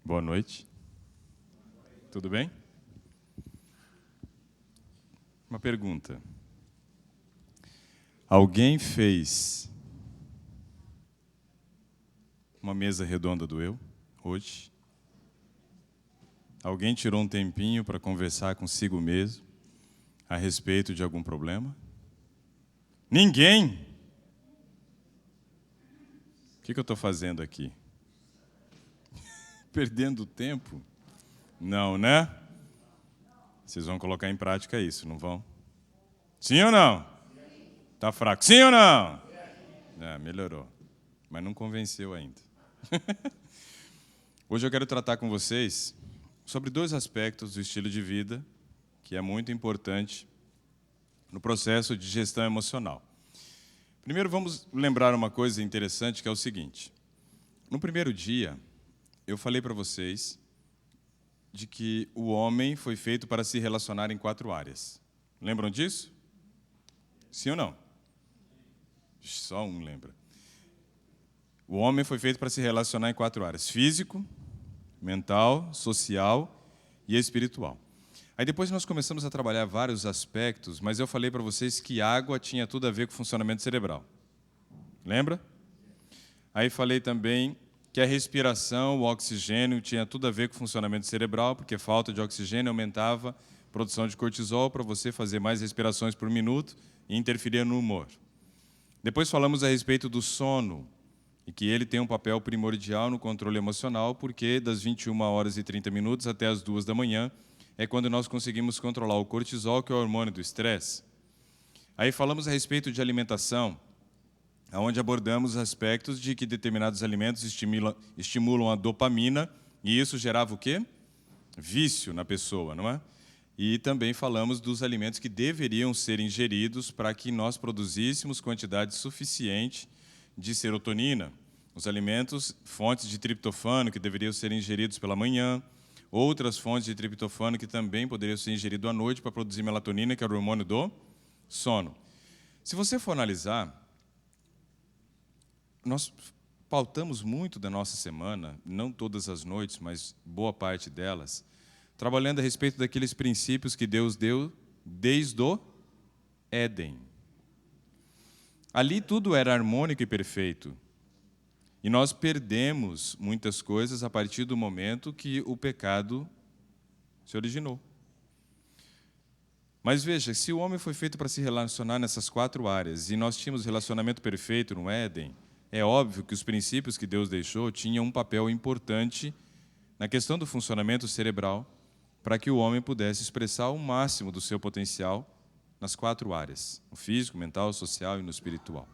Boa noite. Tudo bem? Uma pergunta. Alguém fez uma mesa redonda do eu hoje? Alguém tirou um tempinho para conversar consigo mesmo a respeito de algum problema? Ninguém? O que eu estou fazendo aqui? Perdendo tempo? Não, né? Vocês vão colocar em prática isso, não vão? Sim ou não? Tá fraco? Sim ou não? Melhorou. Mas não convenceu ainda. Hoje eu quero tratar com vocês sobre dois aspectos do estilo de vida que é muito importante no processo de gestão emocional. Primeiro, vamos lembrar uma coisa interessante, que é o seguinte. No primeiro dia, eu falei para vocês de que o homem foi feito para se relacionar em 4 áreas. Lembram disso? Sim ou não? Só um lembra. O homem foi feito para se relacionar em 4 áreas: físico, mental, social e espiritual. Aí depois nós começamos a trabalhar vários aspectos, mas eu falei para vocês que água tinha tudo a ver com o funcionamento cerebral. Lembra? Aí falei também que a respiração, o oxigênio, tinha tudo a ver com o funcionamento cerebral, porque falta de oxigênio aumentava a produção de cortisol para você fazer mais respirações por minuto e interferia no humor. Depois falamos a respeito do sono, e que ele tem um papel primordial no controle emocional, porque das 21h30 até as 2 da manhã é quando nós conseguimos controlar o cortisol, que é o hormônio do estresse. Aí falamos a respeito de alimentação, onde abordamos aspectos de que determinados alimentos estimulam a dopamina, e isso gerava o quê? Vício na pessoa, não é? E também falamos dos alimentos que deveriam ser ingeridos para que nós produzíssemos quantidade suficiente de serotonina. Os alimentos, fontes de triptofano que deveriam ser ingeridos pela manhã, outras fontes de triptofano que também poderiam ser ingeridos à noite para produzir melatonina, que é o hormônio do sono. Se você for analisar, nós pautamos muito da nossa semana, não todas as noites, mas boa parte delas, trabalhando a respeito daqueles princípios que Deus deu desde o Éden. Ali tudo era harmônico e perfeito. E nós perdemos muitas coisas a partir do momento que o pecado se originou. Mas veja, se o homem foi feito para se relacionar nessas 4 áreas, e nós tínhamos relacionamento perfeito no Éden, é óbvio que os princípios que Deus deixou tinham um papel importante na questão do funcionamento cerebral, para que o homem pudesse expressar o máximo do seu potencial nas 4 áreas: no físico, mental, social e no espiritual.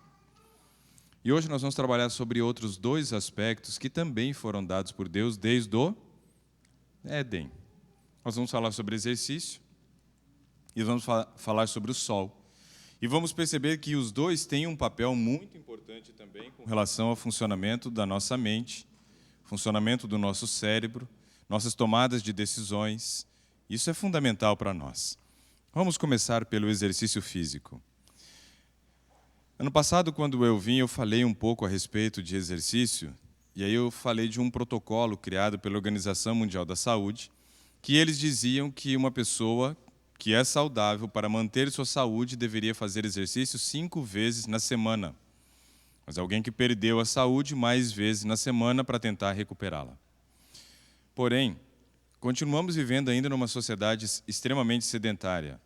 E hoje nós vamos trabalhar sobre outros 2 aspectos que também foram dados por Deus desde o Éden. Nós vamos falar sobre exercício e vamos falar sobre o sol. E vamos perceber que os 2 têm um papel muito importante também com relação ao funcionamento da nossa mente, funcionamento do nosso cérebro, nossas tomadas de decisões. Isso é fundamental para nós. Vamos começar pelo exercício físico. Ano passado, quando eu vim, eu falei um pouco a respeito de exercício, e aí eu falei de um protocolo criado pela Organização Mundial da Saúde, que eles diziam que uma pessoa que é saudável, para manter sua saúde, deveria fazer exercício 5 vezes na semana. Mas alguém que perdeu a saúde mais vezes na semana para tentar recuperá-la. Porém, continuamos vivendo ainda numa sociedade extremamente sedentária.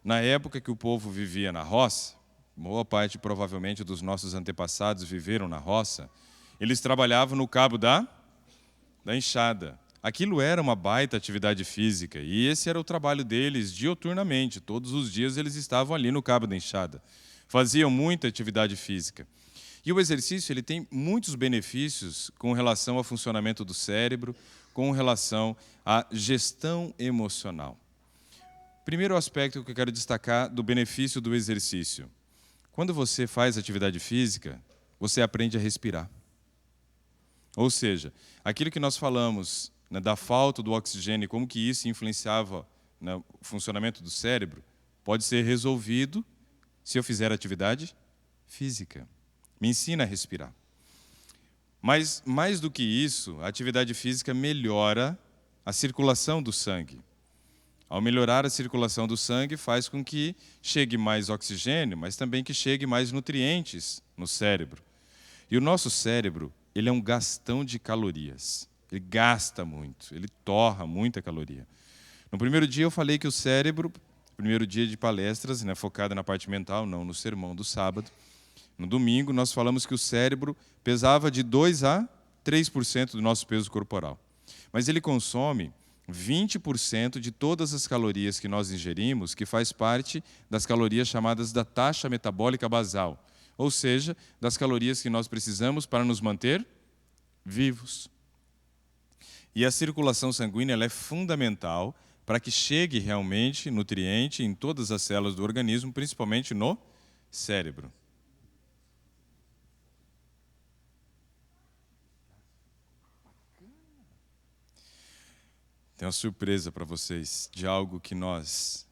Na época que o povo vivia na roça, boa parte, provavelmente, dos nossos antepassados viveram na roça, eles trabalhavam no cabo da enxada. Aquilo era uma baita atividade física, e esse era o trabalho deles diuturnamente. Todos os dias eles estavam ali no cabo da enxada. Faziam muita atividade física. E o exercício ele tem muitos benefícios com relação ao funcionamento do cérebro, com relação à gestão emocional. Primeiro aspecto que eu quero destacar do benefício do exercício. Quando você faz atividade física, você aprende a respirar. Ou seja, aquilo que nós falamos, né, da falta do oxigênio, como que isso influenciava no funcionamento do cérebro, pode ser resolvido se eu fizer atividade física. Me ensina a respirar. Mas, mais do que isso, a atividade física melhora a circulação do sangue. Ao melhorar a circulação do sangue, faz com que chegue mais oxigênio, mas também que chegue mais nutrientes no cérebro. E o nosso cérebro, ele é um gastão de calorias. Ele gasta muito, ele torra muita caloria. No primeiro dia eu falei que o cérebro, primeiro dia de palestras, né, focada na parte mental, não no sermão do sábado. No domingo, nós falamos que o cérebro pesava de 2 a 3% do nosso peso corporal. Mas ele consome 20% de todas as calorias que nós ingerimos, que faz parte das calorias chamadas da taxa metabólica basal, ou seja, das calorias que nós precisamos para nos manter vivos. E a circulação sanguínea ela é fundamental para que chegue realmente nutriente em todas as células do organismo, principalmente no cérebro. Tem uma surpresa para vocês de algo que nós,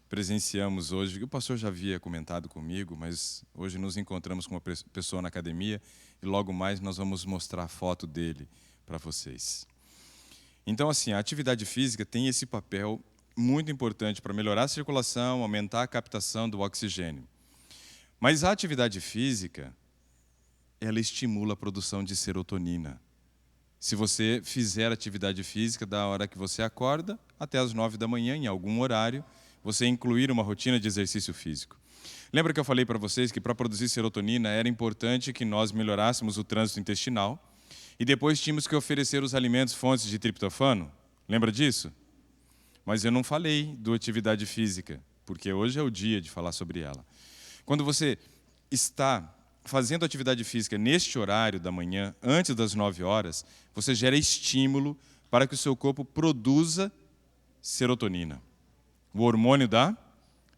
presenciamos hoje, que o pastor já havia comentado comigo, mas hoje nos encontramos com uma pessoa na academia e logo mais nós vamos mostrar a foto dele para vocês. Então, assim, a atividade física tem esse papel muito importante para melhorar a circulação, aumentar a captação do oxigênio. Mas a atividade física, ela estimula a produção de serotonina. Se você fizer atividade física da hora que você acorda até as 9 da manhã, em algum horário, você incluir uma rotina de exercício físico. Lembra que eu falei para vocês que para produzir serotonina era importante que nós melhorássemos o trânsito intestinal e depois tínhamos que oferecer os alimentos fontes de triptofano? Lembra disso? Mas eu não falei da atividade física, porque hoje é o dia de falar sobre ela. Quando você está fazendo atividade física neste horário da manhã, antes das 9 horas, você gera estímulo para que o seu corpo produza serotonina, o hormônio da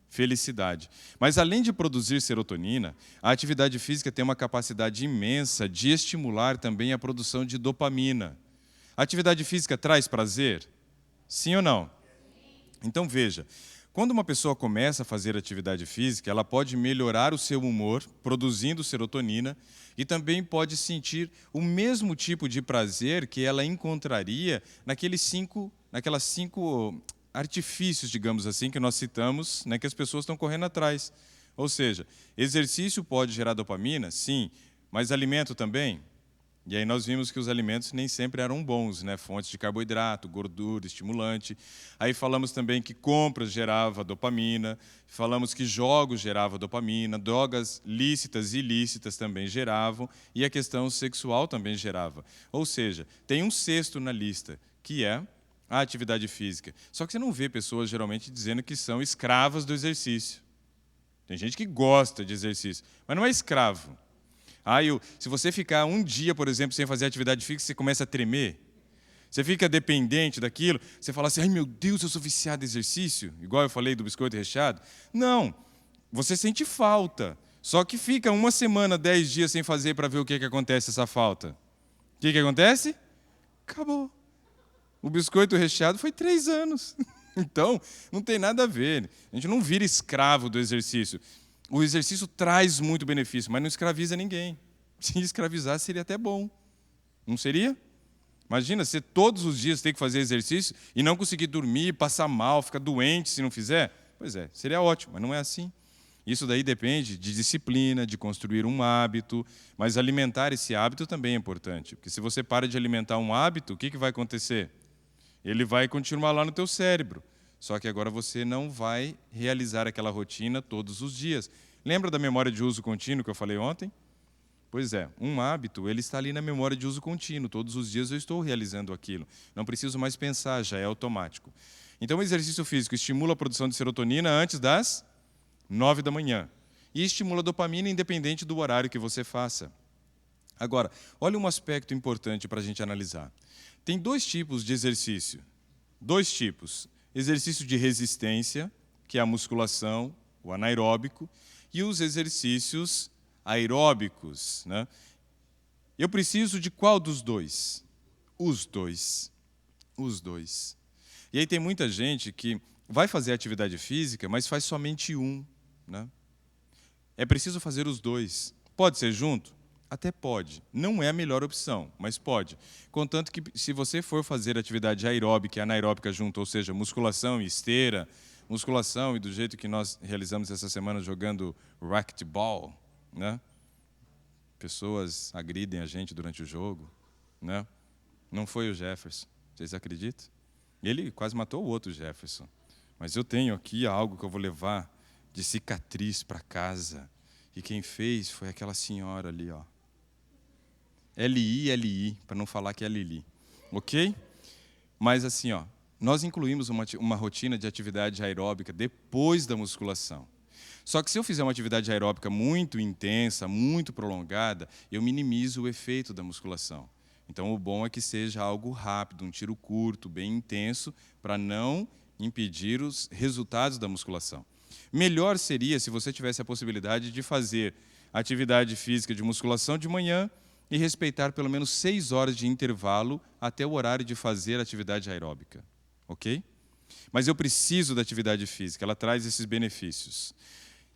felicidade. Mas, além de produzir serotonina, a atividade física tem uma capacidade imensa de estimular também a produção de dopamina. A atividade física traz prazer? Sim ou não? Então, veja. Quando uma pessoa começa a fazer atividade física, ela pode melhorar o seu humor, produzindo serotonina, e também pode sentir o mesmo tipo de prazer que ela encontraria naquelas cinco artifícios, digamos assim, que nós citamos, que as pessoas estão correndo atrás. Ou seja, exercício pode gerar dopamina? Sim. Mas alimento também? E aí nós vimos que os alimentos nem sempre eram bons, fontes de carboidrato, gordura, estimulante. Aí falamos também que compras gerava dopamina, falamos que jogos geravam dopamina, drogas lícitas e ilícitas também geravam, e a questão sexual também gerava. Ou seja, tem um sexto na lista, que é a atividade física. Só que você não vê pessoas geralmente dizendo que são escravas do exercício. Tem gente que gosta de exercício, mas não é escravo. Se você ficar um dia, por exemplo, sem fazer atividade física, você começa a tremer. Você fica dependente daquilo. Você fala assim, ai meu Deus, eu sou viciado em exercício. Igual eu falei do biscoito recheado. Não, você sente falta. Só que fica uma semana, 10 dias sem fazer para ver o que acontece essa falta. O que acontece? Acabou. O biscoito recheado foi 3 anos. Então, não tem nada a ver. A gente não vira escravo do exercício. O exercício traz muito benefício, mas não escraviza ninguém. Se escravizar, seria até bom. Não seria? Imagina, você todos os dias tem que fazer exercício e não conseguir dormir, passar mal, ficar doente se não fizer. Pois é, seria ótimo, mas não é assim. Isso daí depende de disciplina, de construir um hábito, mas alimentar esse hábito também é importante. Porque se você para de alimentar um hábito, o que vai acontecer? Ele vai continuar lá no teu cérebro. Só que agora você não vai realizar aquela rotina todos os dias. Lembra da memória de uso contínuo que eu falei ontem? Pois é, um hábito, ele está ali na memória de uso contínuo. Todos os dias eu estou realizando aquilo. Não preciso mais pensar, já é automático. Então, o exercício físico estimula a produção de serotonina antes das 9 da manhã. E estimula a dopamina independente do horário que você faça. Agora, olha um aspecto importante para a gente analisar. Tem 2 tipos de exercício. 2 tipos. Exercício de resistência, que é a musculação, o anaeróbico, e os exercícios aeróbicos. Eu preciso de qual dos 2? Os 2. Os 2. E aí tem muita gente que vai fazer atividade física, mas faz somente um. É preciso fazer os 2. Pode ser junto? Até pode. Não é a melhor opção, mas pode. Contanto que, se você for fazer atividade aeróbica e anaeróbica junto, ou seja, musculação e esteira, musculação e do jeito que nós realizamos essa semana jogando racquetball, né? Pessoas agridem a gente durante o jogo, né? Não foi o Jefferson, vocês acreditam? Ele quase matou o outro Jefferson. Mas eu tenho aqui algo que eu vou levar de cicatriz para casa. E quem fez foi aquela senhora ali, ó. L-I, para não falar que é Lili. Ok? Mas assim, ó, nós incluímos uma rotina de atividade aeróbica depois da musculação. Só que se eu fizer uma atividade aeróbica muito intensa, muito prolongada, eu minimizo o efeito da musculação. Então, o bom é que seja algo rápido, um tiro curto, bem intenso, para não impedir os resultados da musculação. Melhor seria se você tivesse a possibilidade de fazer atividade física de musculação de manhã e respeitar pelo menos 6 horas de intervalo até o horário de fazer atividade aeróbica. Ok? Mas eu preciso da atividade física, ela traz esses benefícios.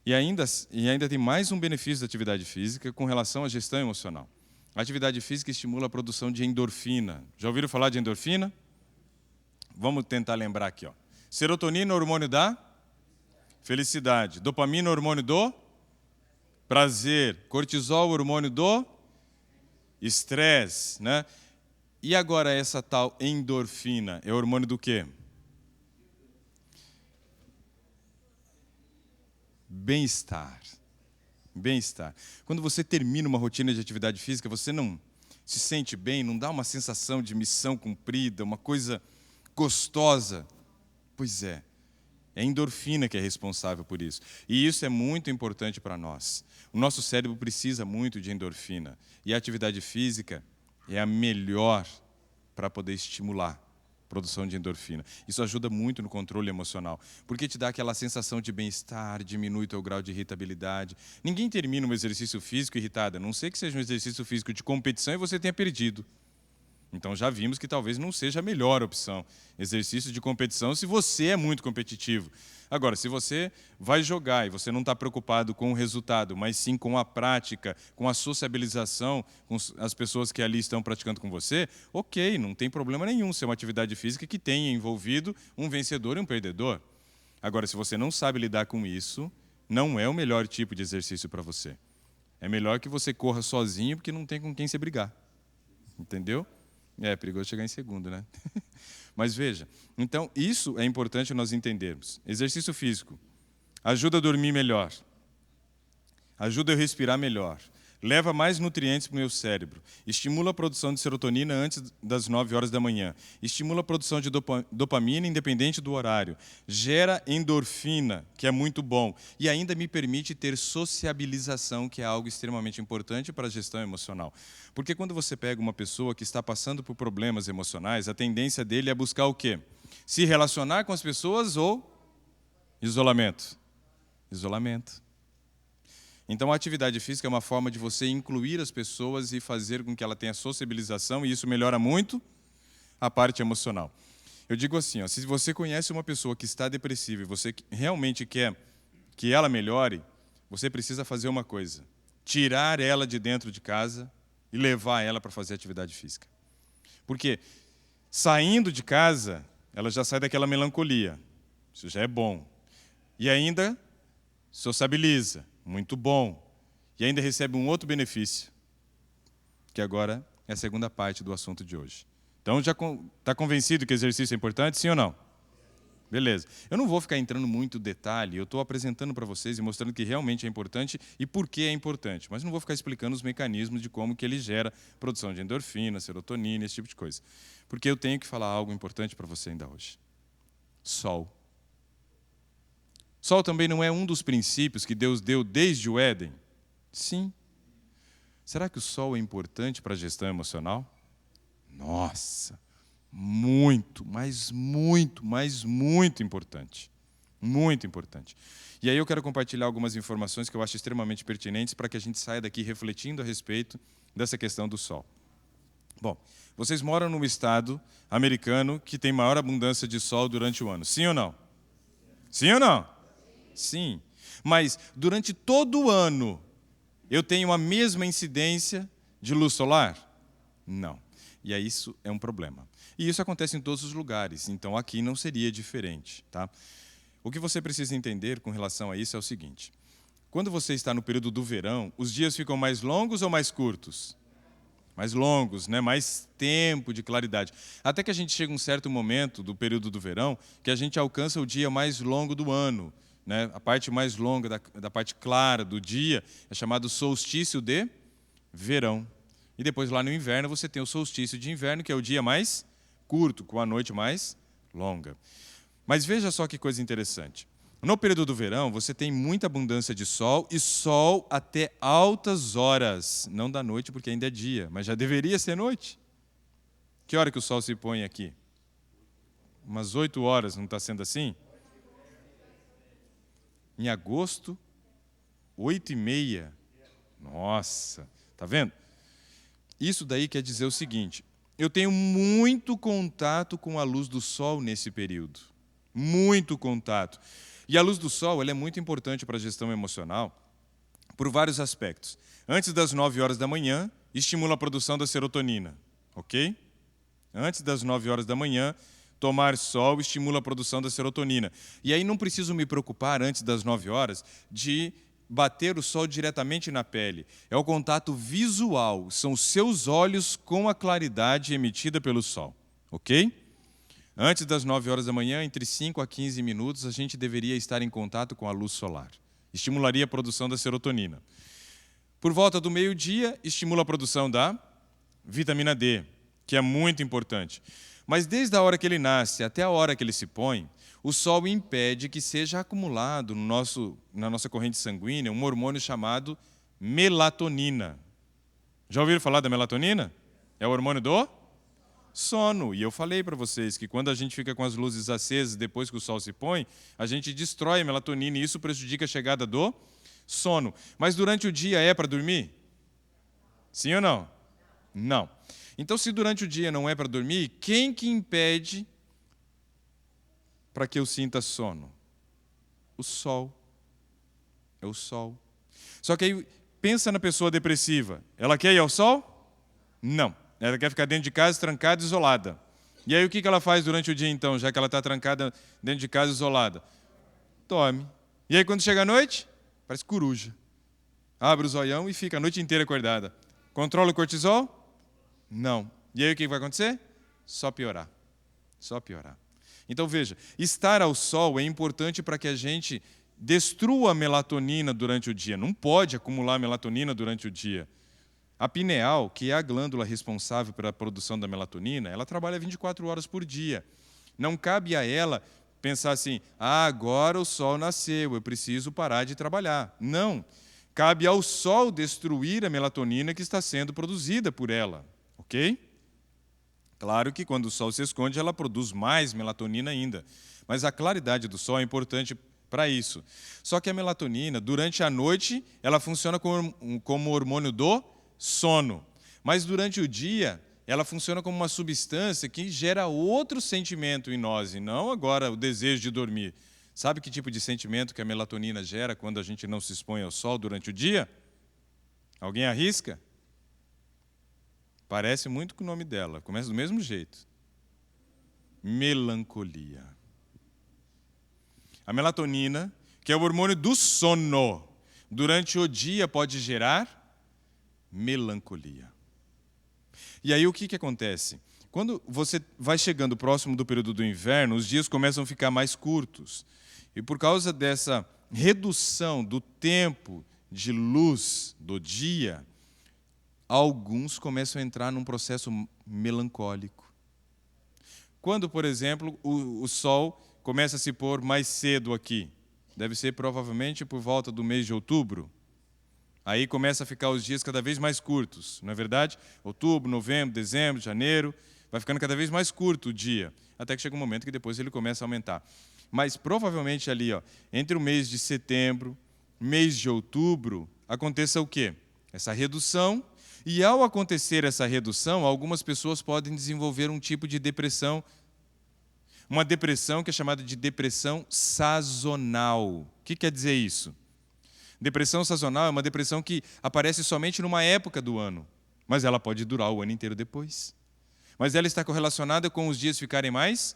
E ainda tem mais um benefício da atividade física com relação à gestão emocional. A atividade física estimula a produção de endorfina. Já ouviram falar de endorfina? Vamos tentar lembrar aqui, ó. Serotonina, hormônio da felicidade. Dopamina, hormônio do prazer. Cortisol, hormônio do estresse, né? E agora essa tal endorfina é hormônio do quê? Bem-estar. Bem-estar. Quando você termina uma rotina de atividade física, você não se sente bem, não dá uma sensação de missão cumprida, uma coisa gostosa. Pois é a endorfina que é responsável por isso. E isso é muito importante para nós. O nosso cérebro precisa muito de endorfina. E a atividade física é a melhor para poder estimular a produção de endorfina. Isso ajuda muito no controle emocional, porque te dá aquela sensação de bem-estar, diminui o teu grau de irritabilidade. Ninguém termina um exercício físico irritado, a não ser que seja um exercício físico de competição e você tenha perdido. Então já vimos que talvez não seja a melhor opção. Exercício de competição se você é muito competitivo. Agora, se você vai jogar e você não está preocupado com o resultado, mas sim com a prática, com a sociabilização com as pessoas que ali estão praticando com você, ok, não tem problema nenhum ser uma atividade física que tenha envolvido um vencedor e um perdedor. Agora, se você não sabe lidar com isso, não é o melhor tipo de exercício para você. É melhor que você corra sozinho porque não tem com quem se brigar. Entendeu? É perigoso chegar em segundo, né? Mas veja, então isso é importante nós entendermos. Exercício físico ajuda a dormir melhor, ajuda a respirar melhor, leva mais nutrientes para o meu cérebro, estimula a produção de serotonina antes das 9 horas da manhã, estimula a produção de dopamina independente do horário, gera endorfina, que é muito bom, e ainda me permite ter sociabilização, que é algo extremamente importante para a gestão emocional. Porque quando você pega uma pessoa que está passando por problemas emocionais, a tendência dele é buscar o quê? Se relacionar com as pessoas ou isolamento? Isolamento. Então, a atividade física é uma forma de você incluir as pessoas e fazer com que ela tenha sociabilização, e isso melhora muito a parte emocional. Eu digo assim, ó, se você conhece uma pessoa que está depressiva e você realmente quer que ela melhore, você precisa fazer uma coisa: tirar ela de dentro de casa e levar ela para fazer atividade física. Porque saindo de casa, ela já sai daquela melancolia. Isso já é bom. E ainda sociabiliza. Muito bom. E ainda recebe um outro benefício, que agora é a segunda parte do assunto de hoje. Então, já está convencido que exercício é importante, sim ou não? Beleza. Eu não vou ficar entrando muito em detalhe, eu estou apresentando para vocês e mostrando que realmente é importante e por que é importante, mas não vou ficar explicando os mecanismos de como que ele gera produção de endorfina, serotonina, esse tipo de coisa. Porque eu tenho que falar algo importante para você ainda hoje. Sol. Sol também não é um dos princípios que Deus deu desde o Éden? Sim. Será que o sol é importante para a gestão emocional? Nossa, muito, mas muito importante. Muito importante. E aí eu quero compartilhar algumas informações que eu acho extremamente pertinentes para que a gente saia daqui refletindo a respeito dessa questão do sol. Bom, vocês moram num estado americano que tem maior abundância de sol durante o ano, sim ou não? Sim ou não? Sim, mas durante todo o ano, eu tenho a mesma incidência de luz solar? Não. E aí isso é um problema. E isso acontece em todos os lugares, então aqui não seria diferente, tá? O que você precisa entender com relação a isso é o seguinte: quando você está no período do verão, os dias ficam mais longos ou mais curtos? Mais longos, né? Mais tempo de claridade. Até que a gente chega a um certo momento do período do verão que a gente alcança o dia mais longo do ano, né? A parte mais longa da parte clara do dia é chamado solstício de verão. E depois lá no inverno você tem o solstício de inverno, que é o dia mais curto, com a noite mais longa. Mas veja só que coisa interessante. No período do verão, você tem muita abundância de sol, e sol até altas horas. Não da noite, porque ainda é dia, mas já deveria ser noite. Que hora que o sol se põe aqui? Umas 8 horas, não está sendo assim? Em agosto, 8h30. Nossa, tá vendo? Isso daí quer dizer o seguinte: eu tenho muito contato com a luz do sol nesse período. Muito contato. E a luz do sol ela é muito importante para a gestão emocional por vários aspectos. Antes das 9 horas da manhã, estimula a produção da serotonina, ok? Antes das 9 horas da manhã, tomar sol estimula a produção da serotonina. E aí não preciso me preocupar, antes das 9 horas, de bater o sol diretamente na pele. É o contato visual, são os seus olhos com a claridade emitida pelo sol, ok? Antes das 9 horas da manhã, entre 5 a 15 minutos, a gente deveria estar em contato com a luz solar. Estimularia a produção da serotonina. Por volta do meio-dia, estimula a produção da vitamina D, que é muito importante. Mas desde a hora que ele nasce até a hora que ele se põe, o sol impede que seja acumulado na nossa corrente sanguínea um hormônio chamado melatonina. Já ouviram falar da melatonina? É o hormônio do sono. E eu falei para vocês que quando a gente fica com as luzes acesas depois que o sol se põe, a gente destrói a melatonina e isso prejudica a chegada do sono. Mas durante o dia é para dormir? Sim ou não? Não. Então, se durante o dia não é para dormir, quem que impede para que eu sinta sono? O sol. É o sol. Só que aí, pensa na pessoa depressiva. Ela quer ir ao sol? Não. Ela quer ficar dentro de casa, trancada, isolada. E aí o que ela faz durante o dia, então, já que ela está trancada dentro de casa, isolada? Dorme. E aí quando chega a noite, parece coruja. Abre o zoião e fica a noite inteira acordada. Controla o cortisol? Não. E aí o que vai acontecer? Só piorar. Só piorar. Então veja, estar ao sol é importante para que a gente destrua a melatonina durante o dia. Não pode acumular melatonina durante o dia. A pineal, que é a glândula responsável pela produção da melatonina, ela trabalha 24 horas por dia. Não cabe a ela pensar assim: agora o sol nasceu, eu preciso parar de trabalhar. Não. Cabe ao sol destruir a melatonina que está sendo produzida por ela. Ok? Claro que quando o sol se esconde, ela produz mais melatonina ainda. Mas a claridade do sol é importante para isso. Só que a melatonina, durante a noite, ela funciona como hormônio do sono. Mas durante o dia, ela funciona como uma substância que gera outro sentimento em nós, e não agora o desejo de dormir. Sabe que tipo de sentimento que a melatonina gera quando a gente não se expõe ao sol durante o dia? Alguém arrisca? Parece muito com o nome dela, começa do mesmo jeito. Melancolia. A melatonina, que é o hormônio do sono, durante o dia pode gerar melancolia. E aí o que acontece? Quando você vai chegando próximo do período do inverno, os dias começam a ficar mais curtos. E por causa dessa redução do tempo de luz do dia, alguns começam a entrar num processo melancólico. Quando, por exemplo, o sol começa a se pôr mais cedo aqui, deve ser provavelmente por volta do mês de outubro, aí começa a ficar os dias cada vez mais curtos, não é verdade? Outubro, novembro, dezembro, janeiro, vai ficando cada vez mais curto o dia, até que chega um momento que depois ele começa a aumentar. Mas provavelmente ali, entre o mês de setembro, mês de outubro, aconteça o quê? Essa redução. E ao acontecer essa redução, algumas pessoas podem desenvolver um tipo de depressão, uma depressão que é chamada de depressão sazonal. O que quer dizer isso? Depressão sazonal é uma depressão que aparece somente numa época do ano, mas ela pode durar o ano inteiro depois. Mas ela está correlacionada com os dias ficarem mais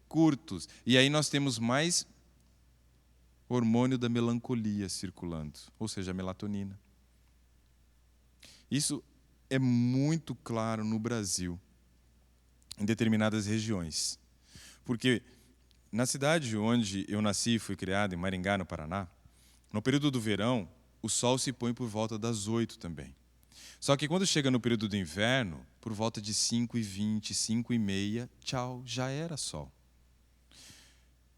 curtos. E aí nós temos mais hormônio da melancolia circulando, ou seja, a melatonina. Isso é muito claro no Brasil, em determinadas regiões. Porque na cidade onde eu nasci e fui criado, em Maringá, no Paraná, no período do verão, o sol se põe por volta das 8 também. Só que quando chega no período do inverno, por volta de 5h20, 5h30, tchau, já era sol.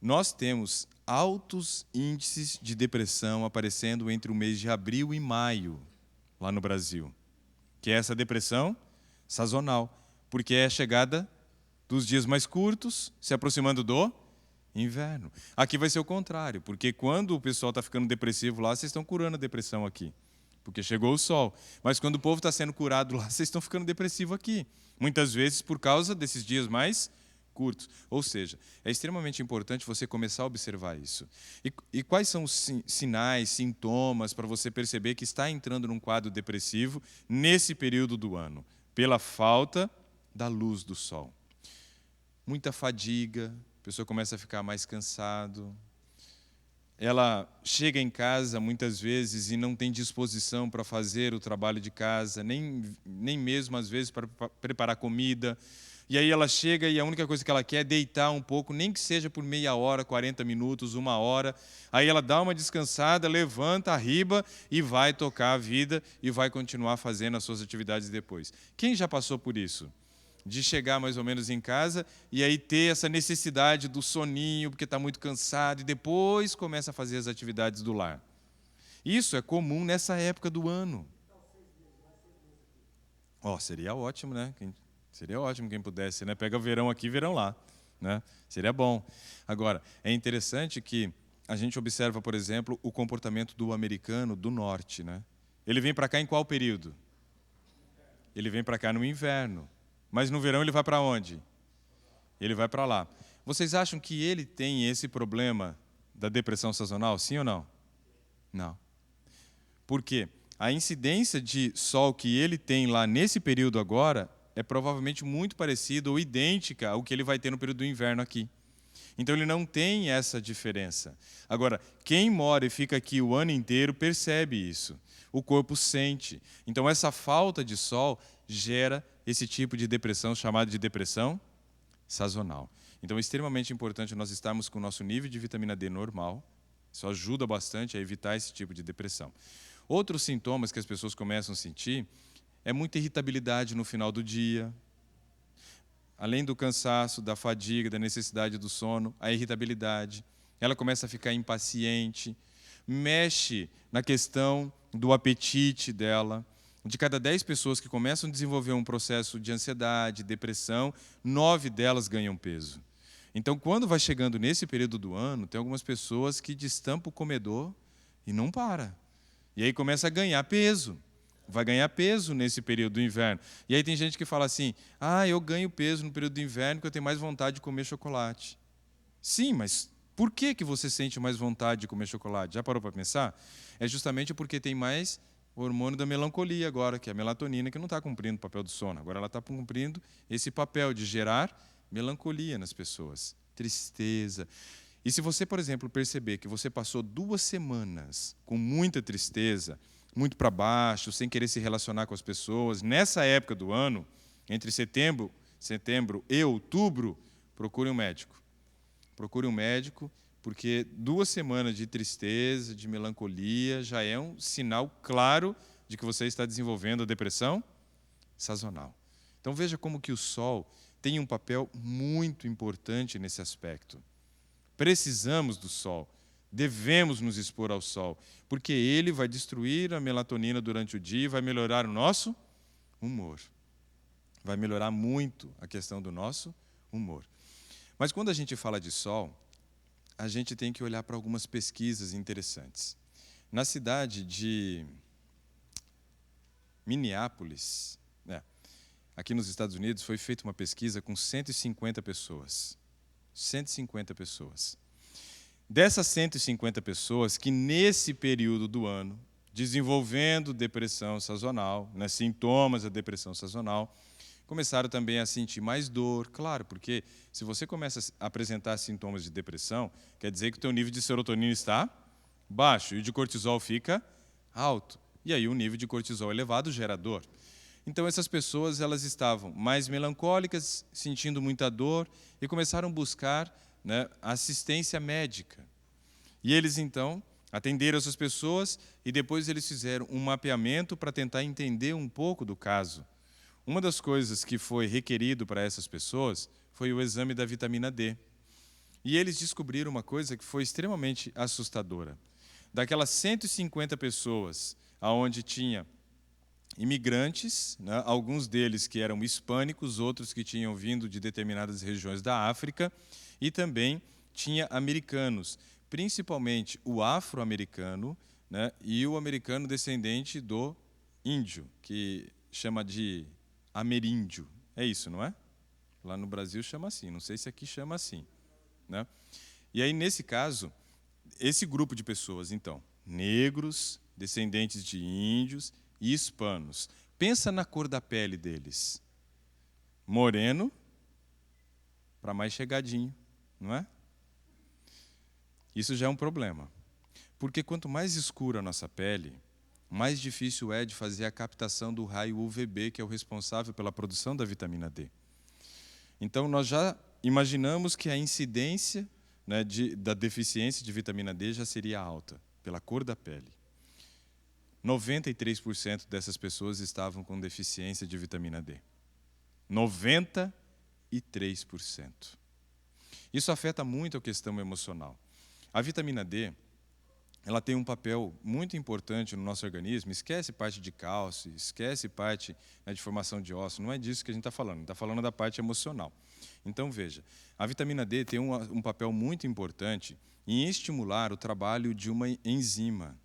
Nós temos altos índices de depressão aparecendo entre o mês de abril e maio, lá no Brasil, que é essa depressão sazonal, porque é a chegada dos dias mais curtos, se aproximando do inverno. Aqui vai ser o contrário, porque quando o pessoal está ficando depressivo lá, vocês estão curando a depressão aqui, porque chegou o sol. Mas quando o povo está sendo curado lá, vocês estão ficando depressivo aqui. Muitas vezes por causa desses dias mais curtos. Ou seja, é extremamente importante você começar a observar isso. E quais são os sinais, sintomas para você perceber que está entrando num quadro depressivo nesse período do ano? Pela falta da luz do sol. Muita fadiga, a pessoa começa a ficar mais cansado. Ela chega em casa muitas vezes e não tem disposição para fazer o trabalho de casa, nem mesmo às vezes para preparar comida. E aí ela chega e a única coisa que ela quer é deitar um pouco, nem que seja por meia hora, 40 minutos, 1 hora. Aí ela dá uma descansada, levanta, arriba e vai tocar a vida e vai continuar fazendo as suas atividades depois. Quem já passou por isso? De chegar mais ou menos em casa e aí ter essa necessidade do soninho, porque está muito cansado, e depois começa a fazer as atividades do lar. Isso é comum nessa época do ano. Seria ótimo, né? Seria ótimo quem pudesse, né? Pega verão aqui, verão lá, né? Seria bom. Agora, é interessante que a gente observa, por exemplo, o comportamento do americano do norte, né? Ele vem para cá em qual período? Ele vem para cá no inverno. Mas no verão ele vai para onde? Ele vai para lá. Vocês acham que ele tem esse problema da depressão sazonal, sim ou não? Não. Por quê? A incidência de sol que ele tem lá nesse período agora é provavelmente muito parecida ou idêntica ao que ele vai ter no período do inverno aqui. Então ele não tem essa diferença. Agora, quem mora e fica aqui o ano inteiro percebe isso. O corpo sente. Então essa falta de sol gera esse tipo de depressão chamada de depressão sazonal. Então é extremamente importante nós estarmos com o nosso nível de vitamina D normal. Isso ajuda bastante a evitar esse tipo de depressão. Outros sintomas que as pessoas começam a sentir é muita irritabilidade no final do dia. Além do cansaço, da fadiga, da necessidade do sono, a irritabilidade. Ela começa a ficar impaciente, mexe na questão do apetite dela. De cada 10 pessoas que começam a desenvolver um processo de ansiedade, depressão, 9 delas ganham peso. Então, quando vai chegando nesse período do ano, tem algumas pessoas que destampam o comedor e não para. E aí começa a ganhar peso. Vai ganhar peso nesse período do inverno. E aí tem gente que fala assim, eu ganho peso no período do inverno porque eu tenho mais vontade de comer chocolate. Sim, mas por que você sente mais vontade de comer chocolate? Já parou para pensar? É justamente porque tem mais o hormônio da melancolia agora, que é a melatonina, que não está cumprindo o papel do sono. Agora ela está cumprindo esse papel de gerar melancolia nas pessoas, tristeza. E se você, por exemplo, perceber que você passou 2 semanas com muita tristeza, muito para baixo, sem querer se relacionar com as pessoas, nessa época do ano, entre setembro e outubro, procure um médico. Procure um médico, porque 2 semanas de tristeza, de melancolia, já é um sinal claro de que você está desenvolvendo a depressão sazonal. Então veja como que o sol tem um papel muito importante nesse aspecto. Precisamos do sol, devemos nos expor ao sol, porque ele vai destruir a melatonina durante o dia e vai melhorar o nosso humor. Vai melhorar muito a questão do nosso humor. Mas quando a gente fala de sol, a gente tem que olhar para algumas pesquisas interessantes. Na cidade de Minneapolis, aqui nos Estados Unidos, foi feita uma pesquisa com 150 pessoas. 150 pessoas. Dessas 150 pessoas que, nesse período do ano, desenvolvendo depressão sazonal, né, sintomas da depressão sazonal, começaram também a sentir mais dor. Claro, porque se você começa a apresentar sintomas de depressão, quer dizer que o teu nível de serotonina está baixo e o de cortisol fica alto. E aí o nível de cortisol elevado gera dor. Então essas pessoas elas estavam mais melancólicas, sentindo muita dor e começaram a buscar, né, assistência médica. E eles então atenderam essas pessoas e depois eles fizeram um mapeamento para tentar entender um pouco do caso. Uma das coisas que foi requerido para essas pessoas foi o exame da vitamina D. E eles descobriram uma coisa que foi extremamente assustadora. Daquelas 150 pessoas, onde tinha imigrantes, né, alguns deles que eram hispânicos, outros que tinham vindo de determinadas regiões da África, e também tinha americanos, principalmente o afro-americano, né, e o americano descendente do índio, que chama de ameríndio. É isso, não é? Lá no Brasil chama assim, não sei se aqui chama assim, né? E aí, nesse caso, esse grupo de pessoas, então, negros, descendentes de índios e hispanos. Pensa na cor da pele deles. Moreno para mais chegadinho, não é? Isso já é um problema. Porque quanto mais escura a nossa pele, mais difícil é de fazer a captação do raio UVB, que é o responsável pela produção da vitamina D. Então, nós já imaginamos que a incidência, né, da deficiência de vitamina D já seria alta, pela cor da pele. 93% dessas pessoas estavam com deficiência de vitamina D. 93%. Isso afeta muito a questão emocional. A vitamina D, ela tem um papel muito importante no nosso organismo. Esquece parte de cálcio, esquece parte, né, de formação de ossos. Não é disso que a gente está falando. A gente está falando da parte emocional. Então, veja, a vitamina D tem um papel muito importante em estimular o trabalho de uma enzima.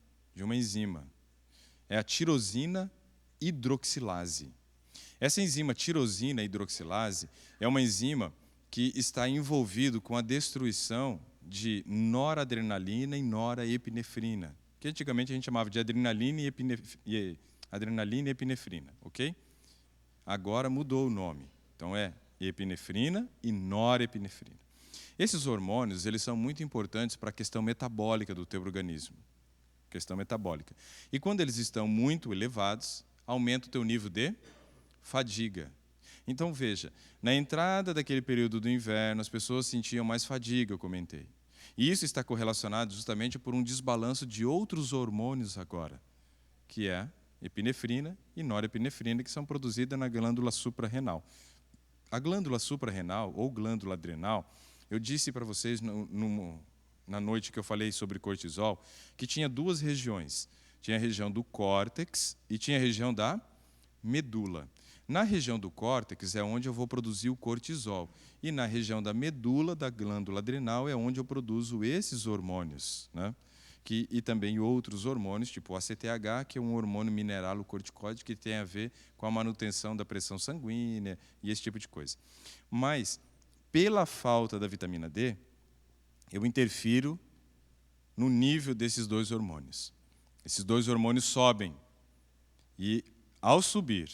É a tirosina hidroxilase. Essa enzima tirosina hidroxilase é uma enzima que está envolvida com a destruição de noradrenalina e norepinefrina, que antigamente a gente chamava de adrenalina e epinefrina, ok? Agora mudou o nome. Então é epinefrina e norepinefrina. Esses hormônios, eles são muito importantes para a questão metabólica do teu organismo. Questão metabólica. E quando eles estão muito elevados, aumenta o teu nível de fadiga. Então, veja, na entrada daquele período do inverno, as pessoas sentiam mais fadiga, eu comentei. E isso está correlacionado justamente por um desbalanço de outros hormônios agora, que é epinefrina e norepinefrina, que são produzidas na glândula suprarrenal. A glândula suprarrenal, ou glândula adrenal, eu disse para vocês na noite que eu falei sobre cortisol, que tinha duas regiões. Tinha a região do córtex e tinha a região da medula. Na região do córtex é onde eu vou produzir o cortisol. E na região da medula, da glândula adrenal, é onde eu produzo esses hormônios, né? E também outros hormônios, tipo o ACTH, que é um hormônio mineralocorticoide que tem a ver com a manutenção da pressão sanguínea e esse tipo de coisa. Mas, pela falta da vitamina D, eu interfiro no nível desses dois hormônios. Esses dois hormônios sobem. E, ao subir,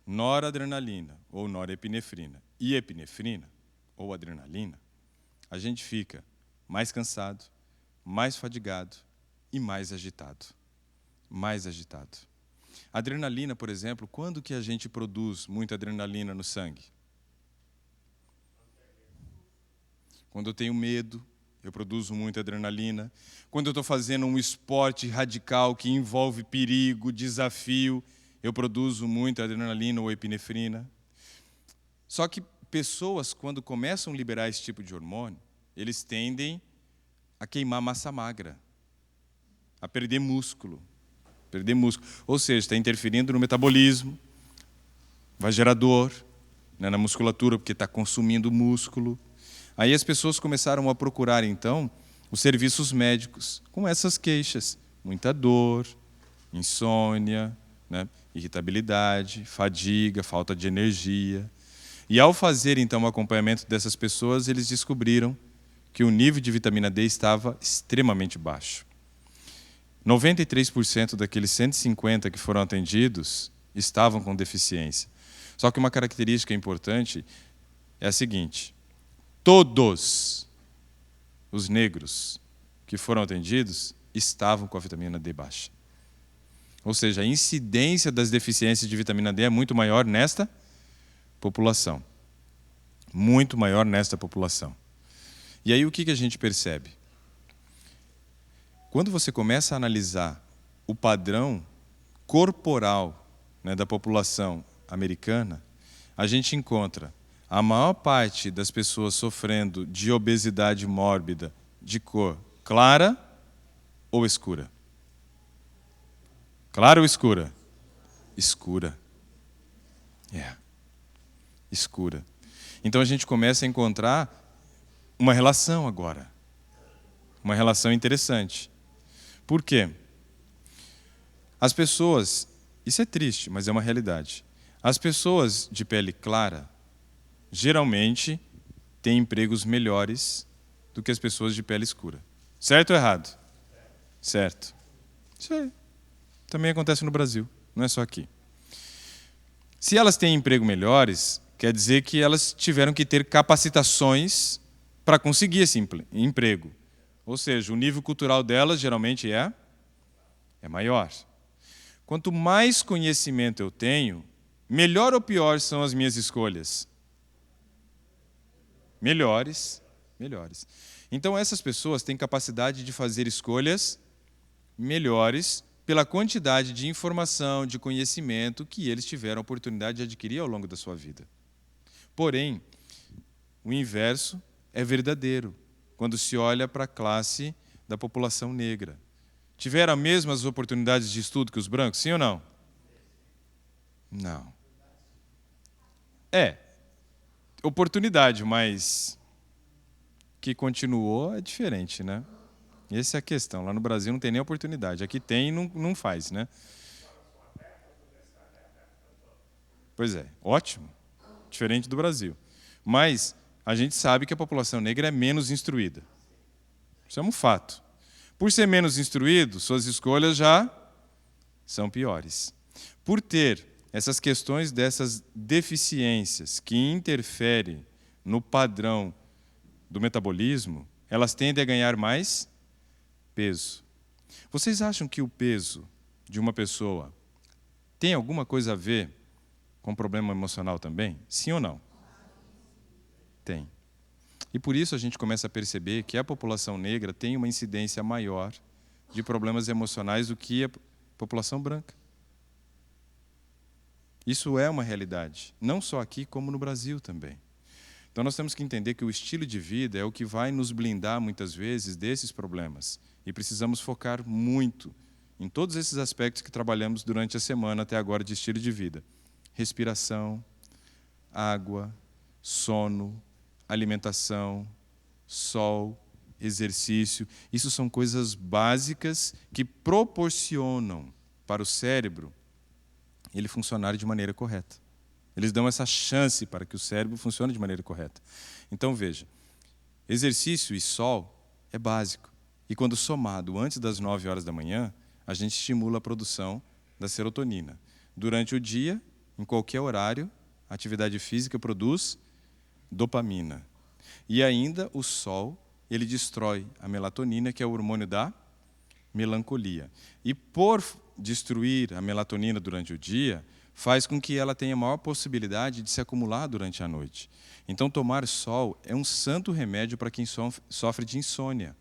noradrenalina, ou norepinefrina, e epinefrina, ou adrenalina, a gente fica mais cansado, mais fadigado e mais agitado. Mais agitado. Adrenalina, por exemplo, quando que a gente produz muita adrenalina no sangue? Quando eu tenho medo, eu produzo muita adrenalina. Quando eu estou fazendo um esporte radical que envolve perigo, desafio, eu produzo muita adrenalina ou epinefrina. Só que pessoas, quando começam a liberar esse tipo de hormônio, eles tendem a queimar massa magra, a perder músculo. Ou seja, está interferindo no metabolismo, vai gerar dor, né, na musculatura, porque está consumindo músculo. Aí as pessoas começaram a procurar, então, os serviços médicos com essas queixas. Muita dor, insônia, né, irritabilidade, fadiga, falta de energia. E ao fazer, então, o acompanhamento dessas pessoas, eles descobriram que o nível de vitamina D estava extremamente baixo. 93% daqueles 150 que foram atendidos estavam com deficiência. Só que uma característica importante é a seguinte: todos os negros que foram atendidos estavam com a vitamina D baixa. Ou seja, a incidência das deficiências de vitamina D é muito maior nesta população. Muito maior nesta população. E aí o que a gente percebe? Quando você começa a analisar o padrão corporal, né, da população americana, a gente encontra a maior parte das pessoas sofrendo de obesidade mórbida de cor clara ou escura? Clara ou escura? Escura. Escura. Então a gente começa a encontrar uma relação agora. Uma relação interessante. Por quê? As pessoas, isso é triste, mas é uma realidade. As pessoas de pele clara, geralmente, têm empregos melhores do que as pessoas de pele escura. Certo ou errado? Certo. Isso aí. Também acontece no Brasil, não é só aqui. Se elas têm emprego melhores, quer dizer que elas tiveram que ter capacitações para conseguir esse emprego. Ou seja, o nível cultural delas geralmente é maior. Quanto mais conhecimento eu tenho, melhor ou pior são as minhas escolhas? Melhores. Então essas pessoas têm capacidade de fazer escolhas melhores pela quantidade de informação, de conhecimento que eles tiveram a oportunidade de adquirir ao longo da sua vida. Porém, o inverso é verdadeiro quando se olha para a classe da população negra. Tiveram as mesmas oportunidades de estudo que os brancos, sim ou não? Não. Oportunidade, mas que continuou é diferente, né? Essa é a questão. Lá no Brasil não tem nem oportunidade. Aqui tem e não faz, né? Pois é, ótimo. Diferente do Brasil. Mas a gente sabe que a população negra é menos instruída. Isso é um fato. Por ser menos instruído, suas escolhas já são piores. Por ter essas questões dessas deficiências que interferem no padrão do metabolismo, elas tendem a ganhar mais peso. Vocês acham que o peso de uma pessoa tem alguma coisa a ver com problema emocional também? Sim ou não? Tem. E por isso a gente começa a perceber que a população negra tem uma incidência maior de problemas emocionais do que a população branca. Isso é uma realidade, não só aqui, como no Brasil também. Então nós temos que entender que o estilo de vida é o que vai nos blindar, muitas vezes, desses problemas. E precisamos focar muito em todos esses aspectos que trabalhamos durante a semana até agora de estilo de vida. Respiração, água, sono, alimentação, sol, exercício. Isso são coisas básicas que proporcionam para o cérebro ele funcionar de maneira correta. Eles dão essa chance para que o cérebro funcione de maneira correta. Então, veja, exercício e sol é básico. E quando somado antes das 9 horas da manhã, a gente estimula a produção da serotonina. Durante o dia, em qualquer horário, a atividade física produz dopamina. E ainda o sol, ele destrói a melatonina, que é o hormônio da melancolia. E por destruir a melatonina durante o dia, faz com que ela tenha maior possibilidade de se acumular durante a noite. Então, tomar sol é um santo remédio para quem sofre de insônia.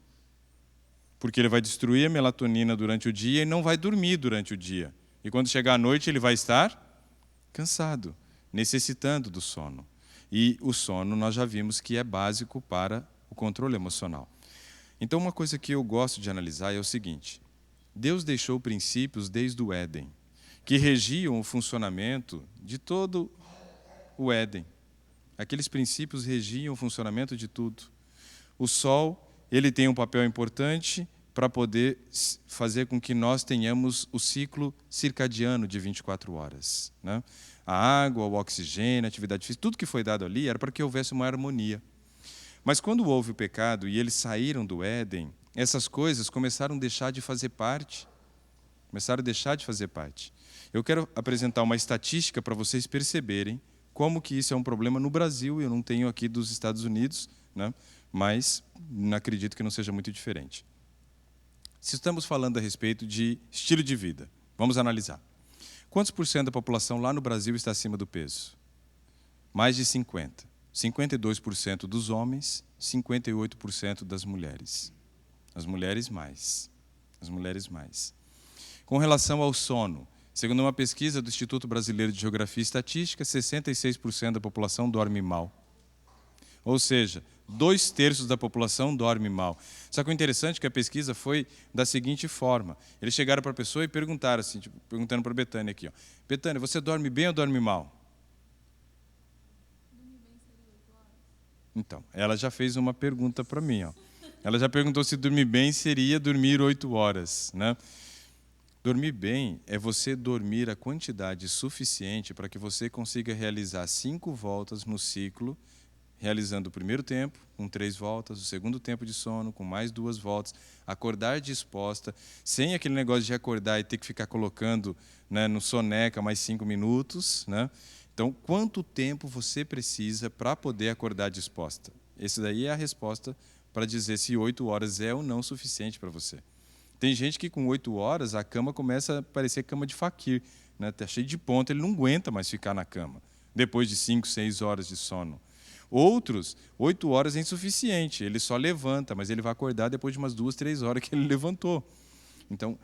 Porque ele vai destruir a melatonina durante o dia e não vai dormir durante o dia. E quando chegar à noite, ele vai estar cansado, necessitando do sono. E o sono, nós já vimos que é básico para o controle emocional. Então, uma coisa que eu gosto de analisar é o seguinte: Deus deixou princípios desde o Éden, que regiam o funcionamento de todo o Éden. Aqueles princípios regiam o funcionamento de tudo. O sol, ele tem um papel importante para poder fazer com que nós tenhamos o ciclo circadiano de 24 horas. Né? A água, o oxigênio, a atividade física, tudo que foi dado ali era para que houvesse uma harmonia. Mas quando houve o pecado e eles saíram do Éden, essas coisas começaram a deixar de fazer parte. Começaram a deixar de fazer parte. Eu quero apresentar uma estatística para vocês perceberem como que isso é um problema no Brasil. Eu não tenho aqui dos Estados Unidos, né? Mas não acredito que não seja muito diferente. Se estamos falando a respeito de estilo de vida, vamos analisar. Quantos por cento da população lá no Brasil está acima do peso? Mais de 50%. 52% dos homens, 58% das mulheres. As mulheres mais. As mulheres mais. Com relação ao sono, segundo uma pesquisa do Instituto Brasileiro de Geografia e Estatística, 66% da população dorme mal. Ou seja, 2/3 da população dorme mal. Só que o interessante é que a pesquisa foi da seguinte forma. Eles chegaram para a pessoa e perguntaram assim, tipo, perguntando para a Betânia aqui, ó. Betânia, você dorme bem ou dorme mal? Então, ela já fez uma pergunta para mim, ó. Ela já perguntou se dormir bem seria dormir 8 horas, né? Dormir bem é você dormir a quantidade suficiente para que você consiga realizar 5 voltas no ciclo, realizando o primeiro tempo, com 3 voltas, o segundo tempo de sono, com mais 2 voltas, acordar disposta, sem aquele negócio de acordar e ter que ficar colocando, né, no soneca mais 5 minutos, né? Então, quanto tempo você precisa para poder acordar disposta? Esse daí é a resposta para dizer se 8 horas é ou não suficiente para você. Tem gente que com 8 horas a cama começa a parecer cama de faquir, né? Está cheio de ponta, ele não aguenta mais ficar na cama, depois de 5, 6 horas de sono. Outros, 8 horas é insuficiente, ele só levanta, mas ele vai acordar depois de umas 2, 3 horas que ele levantou. Então,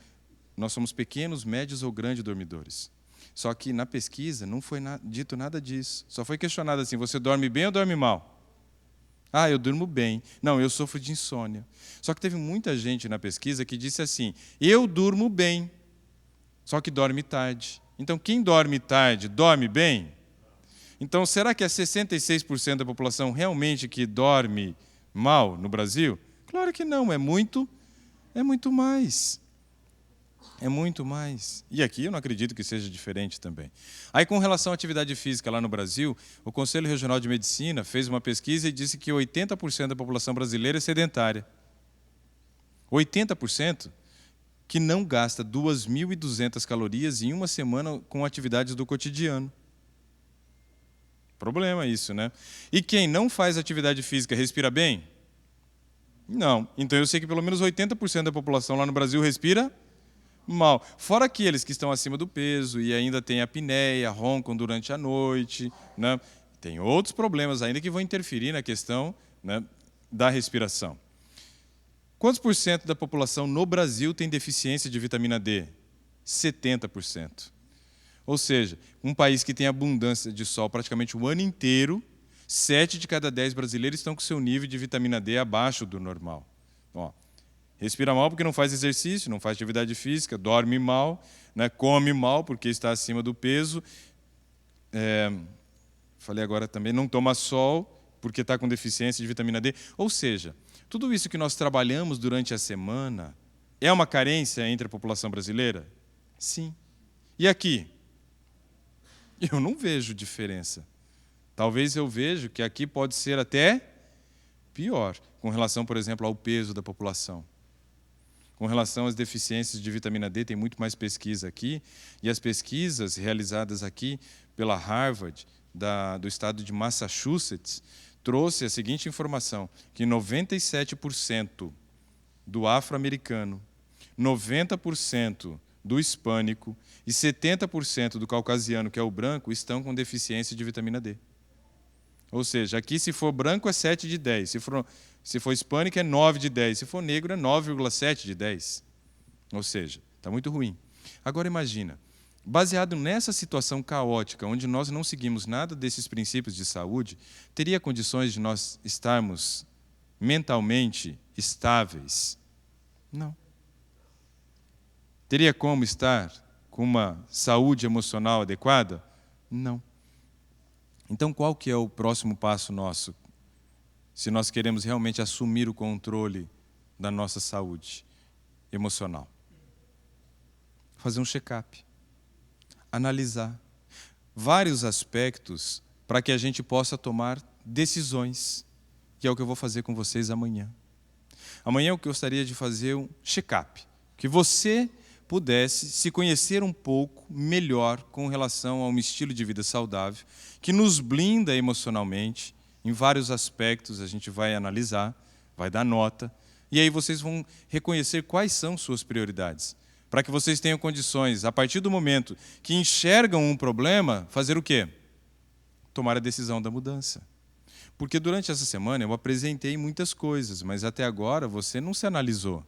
nós somos pequenos, médios ou grandes dormidores. Só que na pesquisa não foi dito nada disso. Só foi questionado assim, você dorme bem ou dorme mal? Ah, eu durmo bem. Não, eu sofro de insônia. Só que teve muita gente na pesquisa que disse assim, eu durmo bem, só que dorme tarde. Então, quem dorme tarde, dorme bem? Então, será que é 66% da população realmente que dorme mal no Brasil? Claro que não, é muito mais. É muito mais. E aqui eu não acredito que seja diferente também. Aí, com relação à atividade física lá no Brasil, o Conselho Regional de Medicina fez uma pesquisa e disse que 80% da população brasileira é sedentária. 80% que não gasta 2.200 calorias em uma semana com atividades do cotidiano. Problema isso, né? E quem não faz atividade física respira bem? Não. Então eu sei que pelo menos 80% da população lá no Brasil respira mal. Fora aqueles que estão acima do peso e ainda têm apneia, roncam durante a noite, né? Tem outros problemas ainda que vão interferir na questão, né, da respiração. Quantos por cento da população no Brasil tem deficiência de vitamina D? 70%. Ou seja, um país que tem abundância de sol praticamente o ano inteiro, 7 de cada 10 brasileiros estão com seu nível de vitamina D abaixo do normal. Ó, respira mal porque não faz exercício, não faz atividade física, dorme mal, né, come mal porque está acima do peso. Falei agora também, não toma sol porque está com deficiência de vitamina D. Ou seja, tudo isso que nós trabalhamos durante a semana é uma carência entre a população brasileira? Sim. E aqui? Eu não vejo diferença. Talvez eu veja que aqui pode ser até pior, com relação, por exemplo, ao peso da população. Com relação às deficiências de vitamina D, tem muito mais pesquisa aqui, e as pesquisas realizadas aqui pela Harvard, do estado de Massachusetts, trouxe a seguinte informação, que 97% do afro-americano, 90% do hispânico e 70% do caucasiano, que é o branco, estão com deficiência de vitamina D. Ou seja, aqui se for branco é 7 de 10, se for hispânico é 9 de 10, se for negro é 9,7 de 10. Ou seja, está muito ruim. Agora imagina, baseado nessa situação caótica, onde nós não seguimos nada desses princípios de saúde, teria condições de nós estarmos mentalmente estáveis? Não. Teria como estar com uma saúde emocional adequada? Não. Então, qual que é o próximo passo nosso, se nós queremos realmente assumir o controle da nossa saúde emocional? Fazer um check-up, analisar vários aspectos para que a gente possa tomar decisões. que é o que eu vou fazer com vocês amanhã. Amanhã eu gostaria de fazer um check-up, que você pudesse se conhecer um pouco melhor com relação a um estilo de vida saudável, que nos blinda emocionalmente, em vários aspectos a gente vai analisar, vai dar nota, e aí vocês vão reconhecer quais são suas prioridades, para que vocês tenham condições, a partir do momento que enxergam um problema, fazer o quê? Tomar a decisão da mudança. Porque durante essa semana eu apresentei muitas coisas, mas até agora você não se analisou.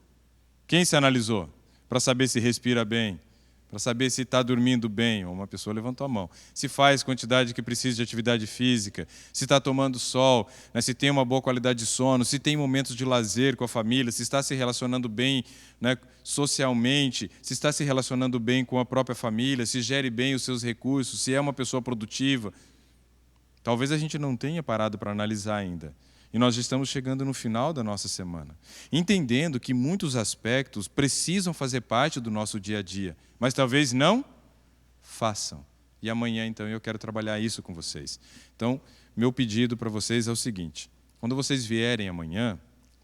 Quem se analisou? Para saber se respira bem, para saber se está dormindo bem, ou uma pessoa levantou a mão, se faz quantidade que precisa de atividade física, se está tomando sol, né, se tem uma boa qualidade de sono, se tem momentos de lazer com a família, se está se relacionando bem, né, socialmente, se está se relacionando bem com a própria família, se gere bem os seus recursos, se é uma pessoa produtiva. Talvez a gente não tenha parado para analisar ainda. E nós já estamos chegando no final da nossa semana, entendendo que muitos aspectos precisam fazer parte do nosso dia a dia, mas talvez não façam. E amanhã, então, eu quero trabalhar isso com vocês. Então, meu pedido para vocês é o seguinte: quando vocês vierem amanhã,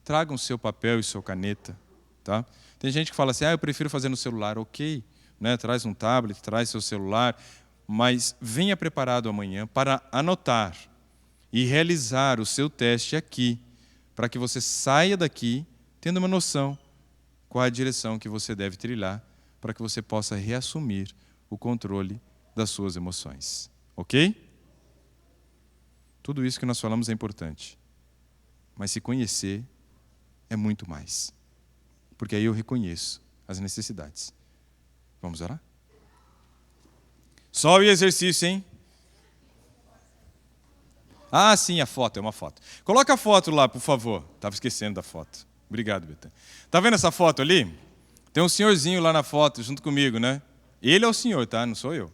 tragam seu papel e sua caneta. Tá? Tem gente que fala assim, eu prefiro fazer no celular. Ok, né? Traz um tablet, traz seu celular, mas venha preparado amanhã para anotar e realizar o seu teste aqui, para que você saia daqui tendo uma noção qual a direção que você deve trilhar, para que você possa reassumir o controle das suas emoções. Ok? Tudo isso que nós falamos é importante, mas se conhecer é muito mais, porque aí eu reconheço as necessidades. Vamos orar? Só o exercício, hein? Ah, sim, a foto, é uma foto. Coloca a foto lá, por favor. Estava esquecendo da foto. Obrigado, Betânia. Está vendo essa foto ali? Tem um senhorzinho lá na foto, junto comigo, né? Ele é o senhor, tá? Não sou eu.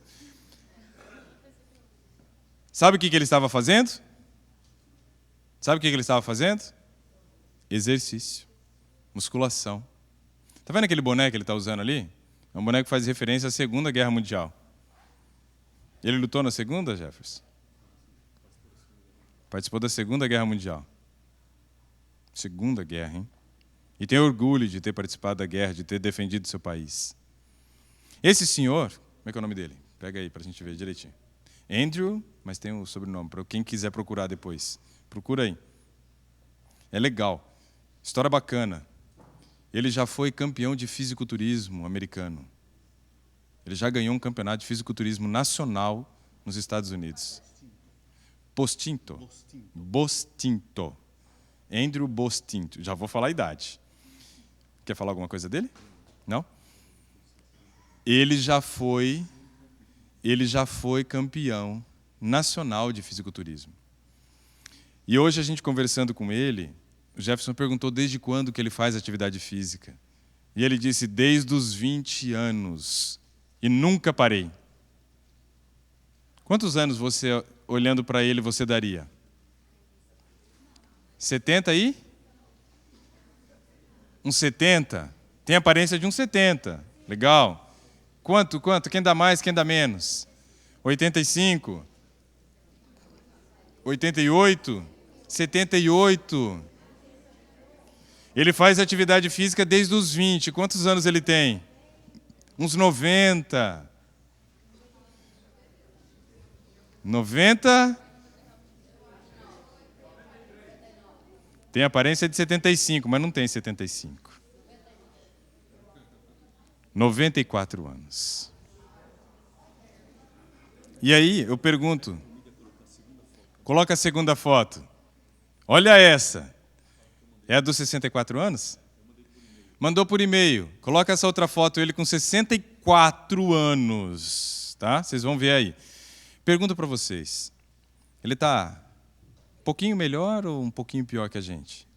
Sabe o que ele estava fazendo? Sabe o que ele estava fazendo? Exercício. Musculação. Está vendo aquele boneco que ele está usando ali? É um boneco que faz referência à Segunda Guerra Mundial. Ele lutou na Segunda, Jefferson? Participou da Segunda Guerra Mundial. Segunda Guerra, hein? E tem orgulho de ter participado da guerra, de ter defendido seu país. Esse senhor, como é que é o nome dele? Pega aí para a gente ver direitinho. Andrew, mas tem o sobrenome, para quem quiser procurar depois. Procura aí. É legal. História bacana. Ele já foi campeão de fisiculturismo americano. Ele já ganhou um campeonato de fisiculturismo nacional nos Estados Unidos. Bostinto. Andrew Bostinto. Já vou falar a idade. Quer falar alguma coisa dele? Não? Ele já foi campeão nacional de fisiculturismo. E hoje a gente conversando com ele, o Jefferson perguntou desde quando que ele faz atividade física. E ele disse, desde os 20 anos. E nunca parei. Quantos anos você, olhando para ele, você daria? 70 aí? Uns 70? Tem aparência de uns 70. Legal. Quanto? Quem dá mais, quem dá menos? 85? 88? 78? Ele faz atividade física desde os 20. Quantos anos ele tem? Uns 90. 90? Tem aparência de 75, mas não tem 75. 94 anos. E aí, eu pergunto, coloca a segunda foto. Olha essa. É a dos 64 anos? Mandou por e-mail. Coloca essa outra foto, ele com 64 anos. Tá? Vocês vão ver aí. Pergunto para vocês. Ele está um pouquinho melhor ou um pouquinho pior que a gente?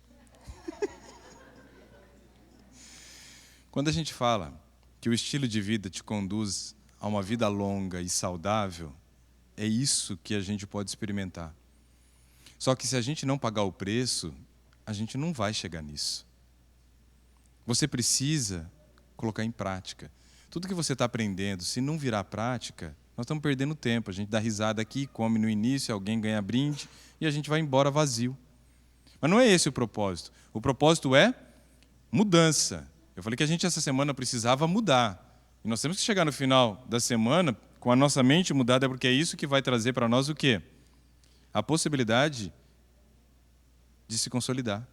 Quando a gente fala que o estilo de vida te conduz a uma vida longa e saudável, é isso que a gente pode experimentar. Só que se a gente não pagar o preço, a gente não vai chegar nisso. Você precisa colocar em prática. Tudo que você está aprendendo, se não virar prática, nós estamos perdendo tempo. A gente dá risada aqui, come no início, alguém ganha brinde e a gente vai embora vazio. Mas não é esse o propósito. O propósito é mudança. Eu falei que a gente essa semana precisava mudar. E nós temos que chegar no final da semana com a nossa mente mudada, porque é isso que vai trazer para nós o quê? A possibilidade de se consolidar.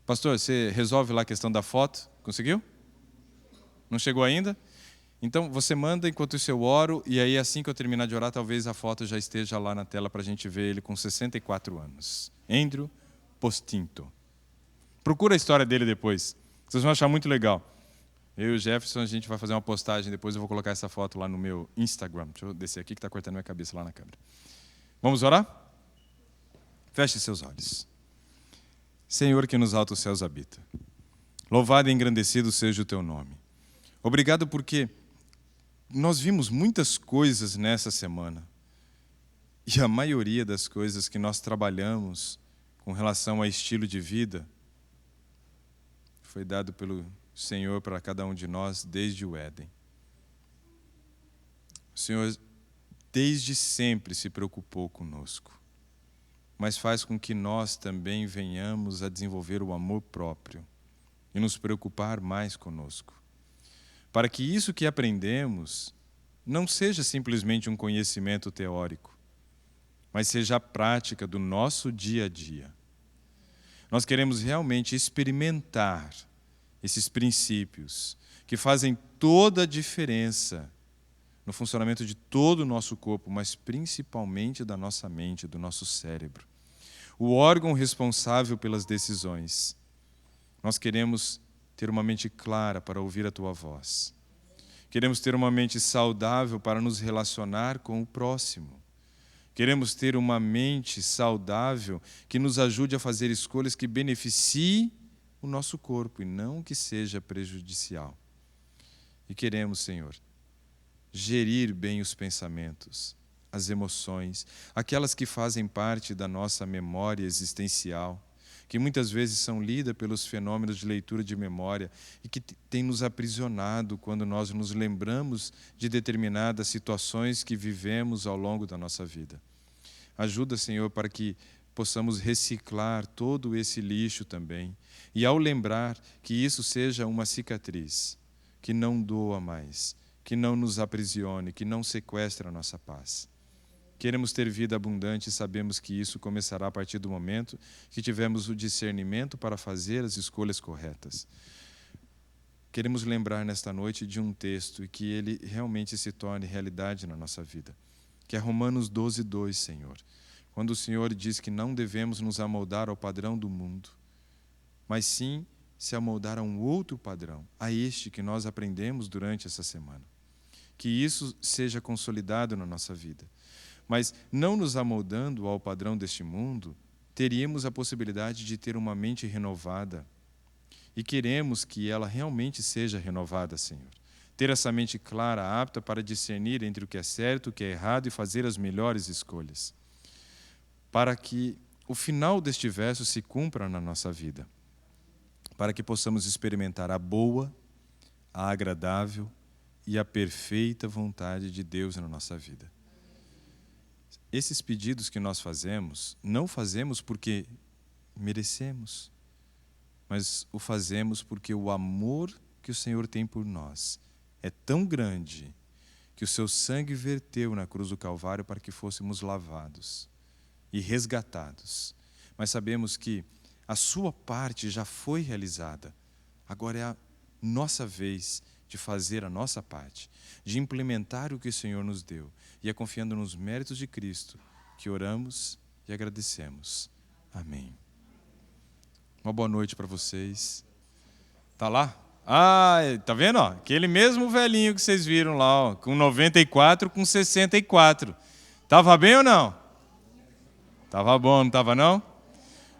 Pastor, você resolve lá a questão da foto? Conseguiu? Não chegou ainda? Então, você manda enquanto isso eu oro, e aí assim que eu terminar de orar, talvez a foto já esteja lá na tela para a gente ver ele com 64 anos. Andrew Postinto. Procura a história dele depois. Vocês vão achar muito legal. Eu e o Jefferson, a gente vai fazer uma postagem, depois eu vou colocar essa foto lá no meu Instagram. Deixa eu descer aqui que está cortando minha cabeça lá na câmera. Vamos orar? Feche seus olhos. Senhor que nos altos céus habita, louvado e engrandecido seja o teu nome. Obrigado porque nós vimos muitas coisas nessa semana. E a maioria das coisas que nós trabalhamos com relação a estilo de vida foi dado pelo Senhor para cada um de nós desde o Éden. O Senhor desde sempre se preocupou conosco, mas faz com que nós também venhamos a desenvolver o amor próprio e nos preocupar mais conosco, para que isso que aprendemos não seja simplesmente um conhecimento teórico, mas seja a prática do nosso dia a dia. Nós queremos realmente experimentar esses princípios que fazem toda a diferença no funcionamento de todo o nosso corpo, mas principalmente da nossa mente, do nosso cérebro. O órgão responsável pelas decisões. Nós queremos ter uma mente clara para ouvir a tua voz. Queremos ter uma mente saudável para nos relacionar com o próximo. Queremos ter uma mente saudável que nos ajude a fazer escolhas que beneficiem o nosso corpo e não que seja prejudicial. E queremos, Senhor, gerir bem os pensamentos, as emoções, aquelas que fazem parte da nossa memória existencial, que muitas vezes são lidas pelos fenômenos de leitura de memória e que têm nos aprisionado quando nós nos lembramos de determinadas situações que vivemos ao longo da nossa vida. Ajuda, Senhor, para que possamos reciclar todo esse lixo também e, ao lembrar, que isso seja uma cicatriz, que não doa mais, que não nos aprisione, que não sequestre a nossa paz. Queremos ter vida abundante e sabemos que isso começará a partir do momento que tivermos o discernimento para fazer as escolhas corretas. Queremos lembrar nesta noite de um texto e que ele realmente se torne realidade na nossa vida, que é Romanos 12:2, Senhor. Quando o Senhor diz que não devemos nos amoldar ao padrão do mundo, mas sim se amoldar a um outro padrão, a este que nós aprendemos durante essa semana. Que isso seja consolidado na nossa vida. Mas não nos amoldando ao padrão deste mundo, teríamos a possibilidade de ter uma mente renovada. E queremos que ela realmente seja renovada, Senhor. Ter essa mente clara, apta para discernir entre o que é certo, o que é errado e fazer as melhores escolhas. Para que o final deste verso se cumpra na nossa vida. Para que possamos experimentar a boa, a agradável e a perfeita vontade de Deus na nossa vida. Esses pedidos que nós fazemos, não fazemos porque merecemos, mas o fazemos porque o amor que o Senhor tem por nós é tão grande que o seu sangue verteu na cruz do Calvário para que fôssemos lavados e resgatados. Mas sabemos que a sua parte já foi realizada. Agora é a nossa vez de fazer a nossa parte, de implementar o que o Senhor nos deu. E é confiando nos méritos de Cristo que oramos e agradecemos. Amém. Uma boa noite para vocês. Tá lá? Ah, tá vendo? Ó, aquele mesmo velhinho que vocês viram lá, ó, com 94, com 64. Tava bem ou não? Tava bom, não tava não?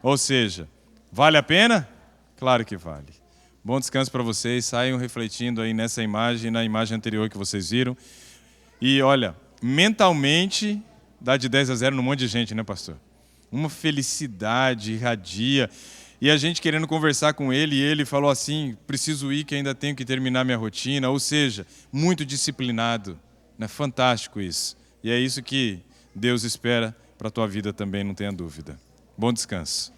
Ou seja, vale a pena? Claro que vale. Bom descanso para vocês, saiam refletindo aí nessa imagem, na imagem anterior que vocês viram. E olha, mentalmente, dá de 10-0 num monte de gente, né, pastor? Uma felicidade, irradia. E a gente querendo conversar com ele, e ele falou assim, preciso ir que ainda tenho que terminar minha rotina. Ou seja, muito disciplinado. Né? Fantástico isso. E é isso que Deus espera para a tua vida também, não tenha dúvida. Bom descanso.